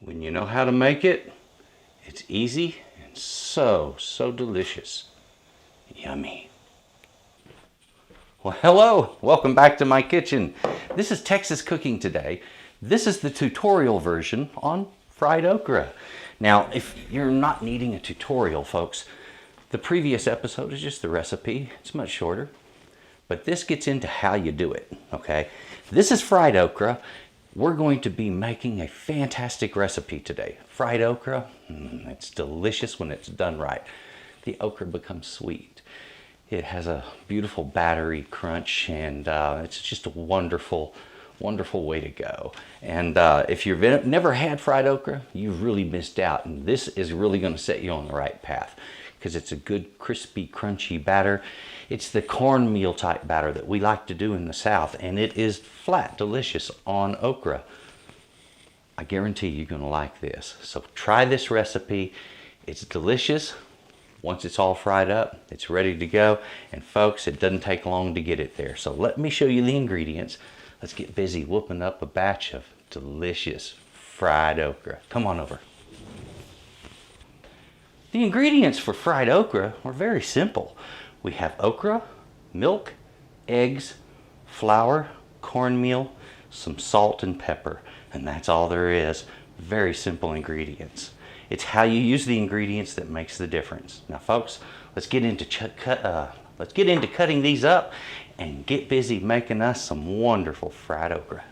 When you know how to make it, it's easy and so delicious. Yummy. Well, hello, welcome back to my kitchen. This is Texas Cooking Today. This is the tutorial version on fried okra. Now, if you're not needing a tutorial, folks, the previous episode is just the recipe. It's much shorter, but this gets into how you do it, okay? This is fried okra. We're going to be making a fantastic recipe today. Fried okra, it's delicious when it's done right. The okra becomes sweet. It has a beautiful battery crunch, and it's just a wonderful way to go. And if you've never had fried okra, you've really missed out. And this is really going to set you on the right path because it's a good, crispy, crunchy batter. It's the cornmeal type batter that we like to do in the South, and it is flat delicious on okra. I guarantee you're going to like this. So try this recipe. It's delicious. Once it's all fried up, it's ready to go. And folks, it doesn't take long to get it there. So let me show you the ingredients. Let's get busy whooping up a batch of delicious fried okra. Come on over. The ingredients for fried okra are very simple. We have okra, milk, eggs, flour, cornmeal, some salt and pepper, and that's all there is. Very simple ingredients. It's how you use the ingredients that makes the difference. Now, folks, let's get into cutting these up and get busy making us some wonderful fried okra.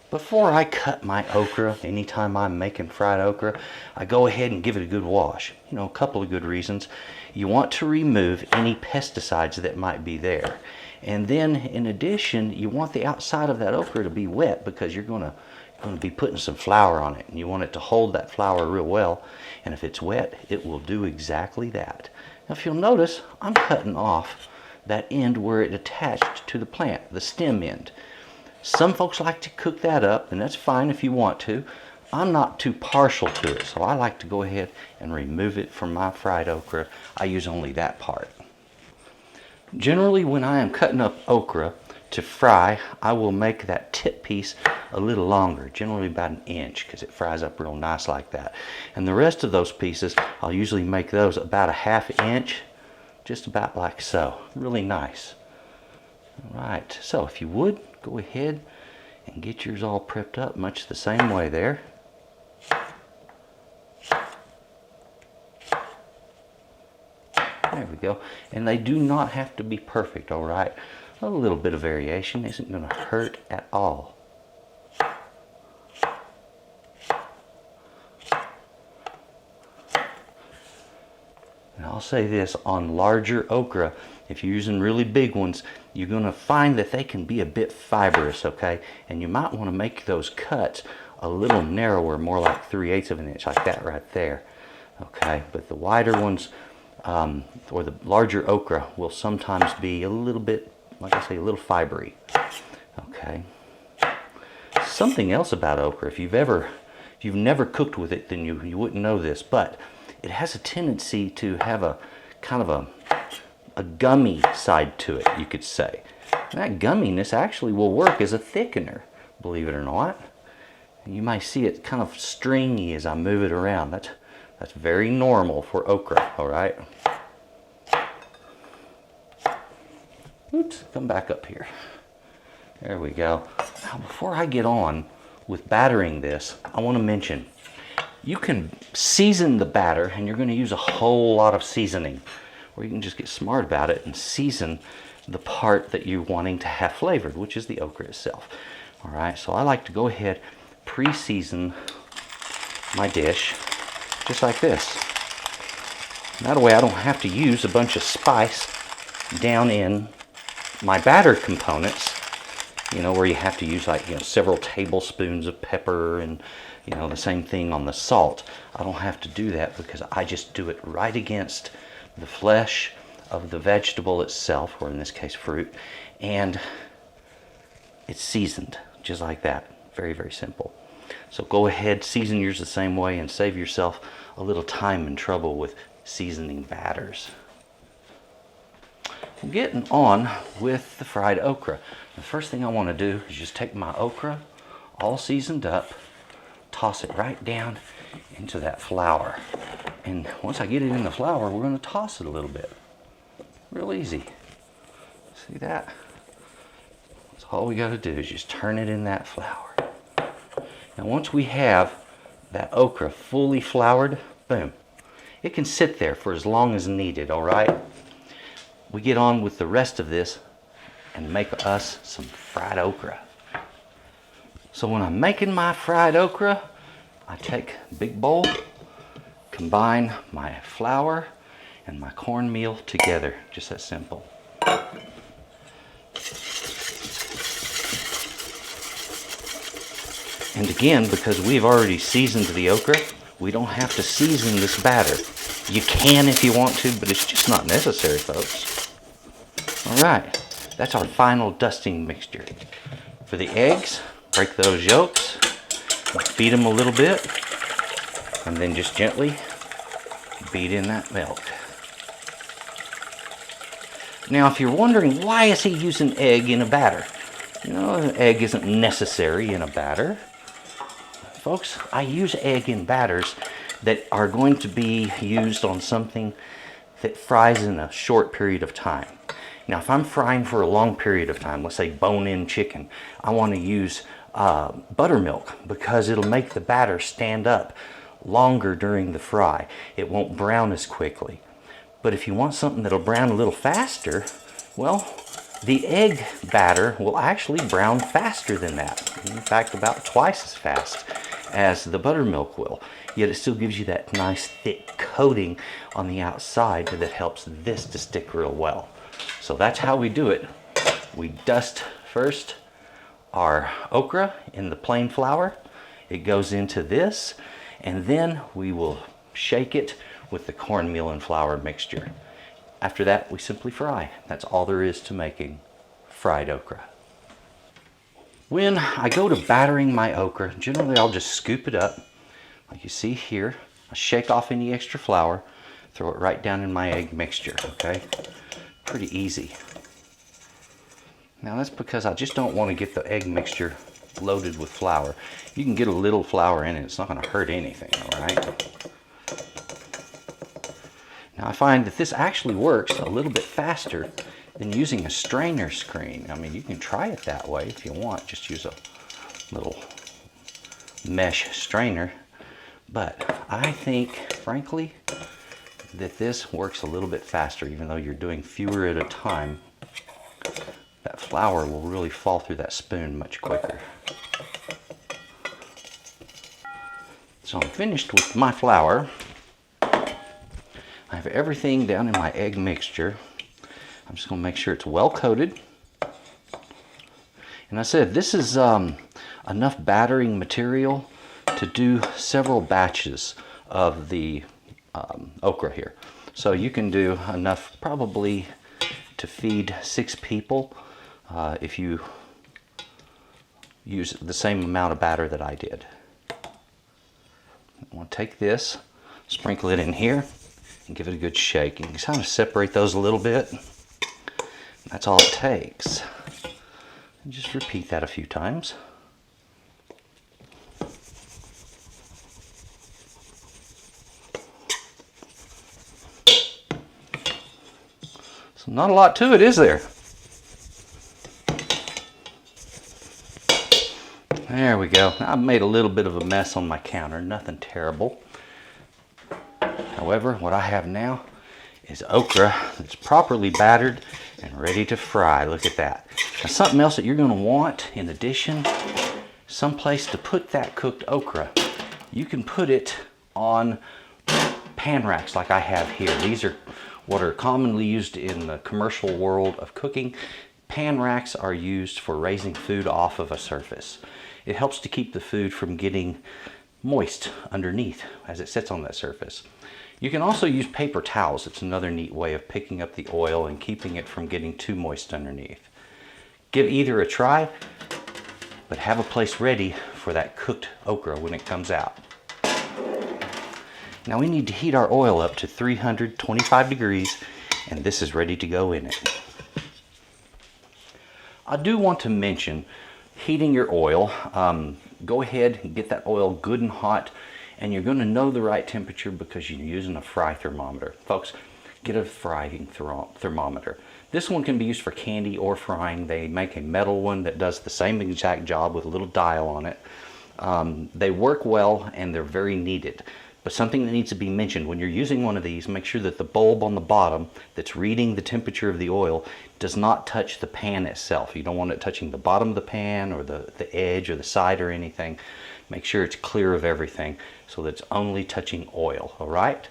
Before I cut my okra, anytime I'm making fried okra, I go ahead and give it a good wash. You know, a couple of good reasons. You want to remove any pesticides that might be there. And then, in addition, you want the outside of that okra to be wet because you're going to be putting some flour on it. And you want it to hold that flour real well. And if it's wet, it will do exactly that. Now, if you'll notice, I'm cutting off that end where it attached to the plant, the stem end. Some folks like to cook that up, and that's fine if you want to. I'm not too partial to it, so I like to go ahead and remove it from my fried okra. I use only that part. Generally, when I am cutting up okra to fry, I will make that tip piece a little longer, generally about 1 inch, because it fries up real nice like that. And the rest of those pieces, I'll usually make those about 1/2 inch, just about like so. Really nice. All right, so if you would, go ahead and get yours all prepped up much the same way there. There we go. And they do not have to be perfect, all right? A little bit of variation isn't going to hurt at all. And I'll say this, on larger okra, if you're using really big ones, you're going to find that they can be a bit fibrous, okay? And you might want to make those cuts a little narrower, more like 3/8 of an inch, like that right there, okay? But the wider ones, or the larger okra, will sometimes be a little bit, like I say, a little fibery, okay? Something else about okra, if you've never cooked with it, then you wouldn't know this, but it has a tendency to have a kind of a gummy side to it, you could say. And that gumminess actually will work as a thickener, believe it or not. And you might see it kind of stringy as I move it around. That's very normal for okra, all right? Oops, come back up here. There we go. Now, before I get on with battering this, I want to mention, you can season the batter, and you're going to use a whole lot of seasoning. Or you can just get smart about it and season the part that you're wanting to have flavored, which is the okra itself. All right, so I like to go ahead, pre-season my dish, just like this. That way I don't have to use a bunch of spice down in my batter components, you know, where you have to use like, you know, several tablespoons of pepper and, you know, the same thing on the salt. I don't have to do that because I just do it right against the flesh of the vegetable itself, or in this case fruit, and it's seasoned just like that. Very, very simple. So go ahead, season yours the same way, and save yourself a little time and trouble with seasoning batters. Getting on with the fried okra. The first thing I want to do is just take my okra, all seasoned up, toss it right down into that flour. And once I get it in the flour, we're going to toss it a little bit. Real easy. See that? That's all we got to do is just turn it in that flour. Now once we have that okra fully floured, boom. It can sit there for as long as needed, all right? We get on with the rest of this and make us some fried okra. So when I'm making my fried okra, I take a big bowl, combine my flour and my cornmeal together. Just that simple. And again, because we've already seasoned the okra, we don't have to season this batter. You can if you want to, but it's just not necessary, folks. All right, that's our final dusting mixture. For the eggs, break those yolks, beat them a little bit, and then just gently beat in that milk. Now, if you're wondering why is he using egg in a batter? You know, an egg isn't necessary in a batter. Folks, I use egg in batters that are going to be used on something that fries in a short period of time. Now, if I'm frying for a long period of time, let's say bone-in chicken, I want to use buttermilk because it'll make the batter stand up longer during the fry. It won't brown as quickly. But if you want something that'll brown a little faster, well, the egg batter will actually brown faster than that. In fact, about twice as fast as the buttermilk will. Yet it still gives you that nice thick coating on the outside that helps this to stick real well. So that's how we do it. We dust first our okra in the plain flour. It goes into this, and then we will shake it with the cornmeal and flour mixture. After that, we simply fry. That's all there is to making fried okra. When I go to battering my okra, generally I'll just scoop it up, like you see here. I shake off any extra flour, throw it right down in my egg mixture, okay? Pretty easy. Now that's because I just don't want to get the egg mixture loaded with flour. You can get a little flour in it, it's not going to hurt anything, all right? Now I find that this actually works a little bit faster than using a strainer screen. I mean, you can try it that way if you want. Just use a little mesh strainer. But I think, frankly, that this works a little bit faster, even though you're doing fewer at a time. That flour will really fall through that spoon much quicker. So I'm finished with my flour. I have everything down in my egg mixture. I'm just going to make sure it's well coated. And I said this is enough battering material to do several batches of the okra here. So you can do enough probably to feed 6 people if you use the same amount of batter that I did. I want to take this, sprinkle it in here, and give it a good shake. You can kind of separate those a little bit. That's all it takes. And just repeat that a few times. So not a lot to it, is there? There we go. I've made a little bit of a mess on my counter. Nothing terrible. However, what I have now is okra that's properly battered and ready to fry. Look at that. Now something else that you're going to want in addition, someplace to put that cooked okra. You can put it on pan racks like I have here. These are what are commonly used in the commercial world of cooking. Pan racks are used for raising food off of a surface. It helps to keep the food from getting moist underneath as it sits on that surface. You can also use paper towels. It's another neat way of picking up the oil and keeping it from getting too moist underneath. Give either a try, but have a place ready for that cooked okra when it comes out. Now we need to heat our oil up to 325 degrees, and this is ready to go in it. I do want to mention heating your oil. Go ahead and get that oil good and hot, and you're going to know the right temperature because you're using a fry thermometer. Folks, get a frying thermometer. This one can be used for candy or frying. They make a metal one that does the same exact job with a little dial on it. They work well and they're very needed. But something that needs to be mentioned when you're using one of these, make sure that the bulb on the bottom that's reading the temperature of the oil does not touch the pan itself. You don't want it touching the bottom of the pan or the edge or the side or anything. Make sure it's clear of everything so that it's only touching oil, all right?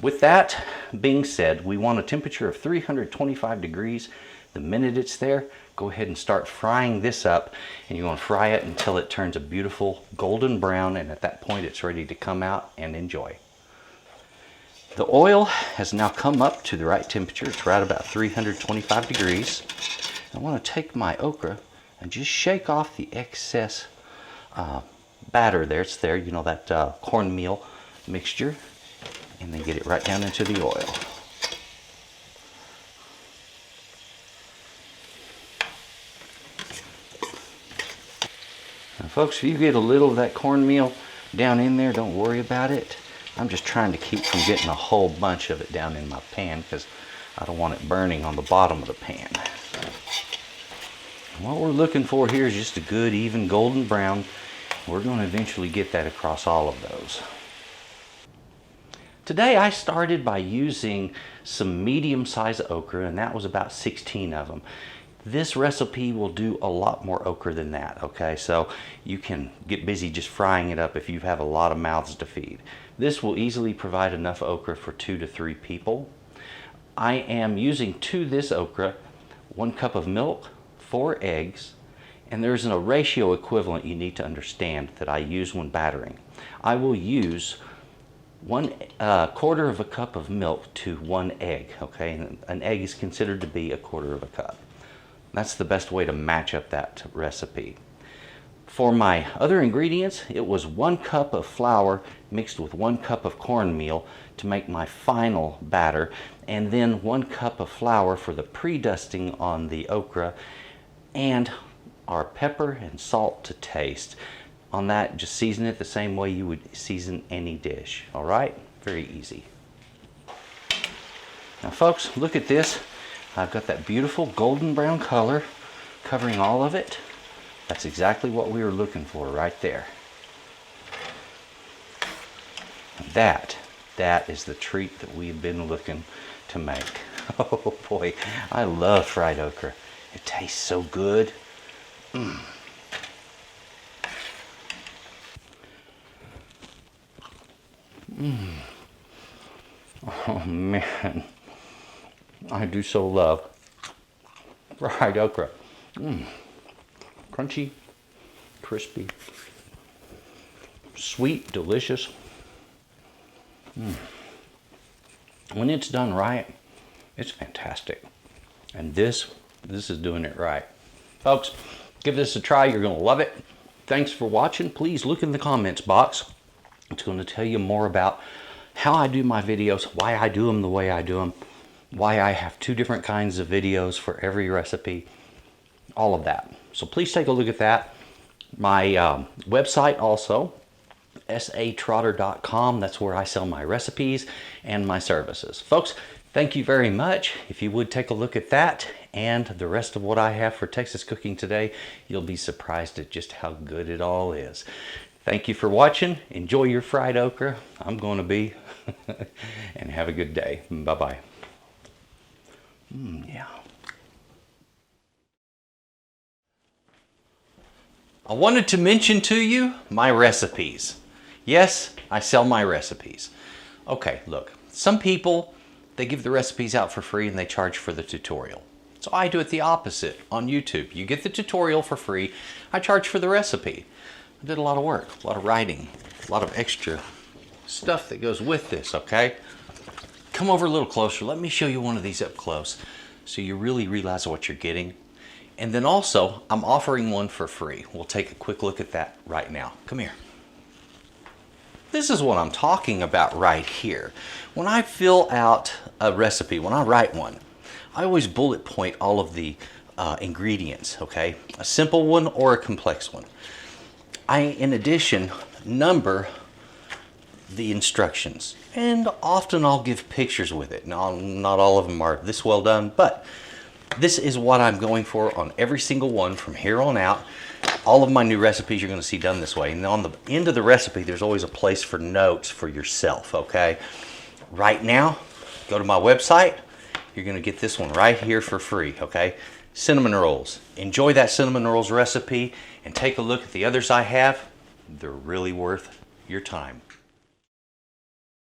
With that being said, we want a temperature of 325 degrees. The minute it's there, go ahead and start frying this up, and you're going to fry it until it turns a beautiful golden brown, and at that point it's ready to come out and enjoy. The oil has now come up to the right temperature. It's right about 325 degrees. I want to take my okra and just shake off the excess batter there. It's there, you know, that cornmeal mixture, and then get it right down into the oil. Now, folks, if you get a little of that cornmeal down in there, don't worry about it. I'm just trying to keep from getting a whole bunch of it down in my pan because I don't want it burning on the bottom of the pan. What we're looking for here is just a good, even golden brown. We're going to eventually get that across all of those. Today I started by using some medium-sized okra, and that was about 16 of them. This recipe will do a lot more okra than that, okay? So you can get busy just frying it up if you have a lot of mouths to feed. This will easily provide enough okra for 2 to 3 people. I am using to this okra 1 cup of milk, 4 eggs, and there's a ratio equivalent you need to understand that I use when battering. I will use 1/4 of a cup of milk to 1 egg, okay? And an egg is considered to be 1/4 of a cup. That's the best way to match up that recipe. For my other ingredients, it was 1 cup of flour mixed with 1 cup of cornmeal to make my final batter, and then 1 cup of flour for the pre-dusting on the okra, and our pepper and salt to taste. On that, just season it the same way you would season any dish, all right? Very easy. Now folks, look at this. I've got that beautiful golden brown color covering all of it. That's exactly what we were looking for right there. That is the treat that we've been looking to make. Oh boy, I love fried okra. It tastes so good. Oh man, I do so love fried okra. Crunchy, crispy, sweet, delicious. When it's done right, it's fantastic. And this is doing it right. Folks, give this a try. You're going to love it. Thanks for watching. Please look in the comments box. It's going to tell you more about how I do my videos, why I do them the way I do them, why I have 2 different kinds of videos for every recipe, all of that. So please take a look at that. My website also, S.A.Trotter.com. That's where I sell my recipes and my services. Folks, thank you very much. If you would take a look at that and the rest of what I have for Texas cooking today, you'll be surprised at just how good it all is. Thank you for watching. Enjoy your fried okra. I'm going to be. And have a good day. Bye-bye. Yeah. I wanted to mention to you my recipes. Yes, I sell my recipes. Okay, look. Some people, they give the recipes out for free and they charge for the tutorial. So I do it the opposite on YouTube. You get the tutorial for free. I charge for the recipe. I did a lot of work, a lot of writing, a lot of extra stuff that goes with this, okay? Come over a little closer. Let me show you one of these up close so you really realize what you're getting. And then also, I'm offering one for free. We'll take a quick look at that right now. Come here. This is what I'm talking about right here. When I fill out a recipe, when I write one, I always bullet point all of the ingredients, okay? A simple one or a complex one. in addition, number the instructions. And often I'll give pictures with it. Now, not all of them are this well done, but this is what I'm going for on every single one from here on out. All of my new recipes you're going to see done this way. And on the end of the recipe, there's always a place for notes for yourself, okay? Right now, go to my website. You're going to get this one right here for free, okay? Cinnamon rolls. Enjoy that cinnamon rolls recipe and take a look at the others I have. They're really worth your time.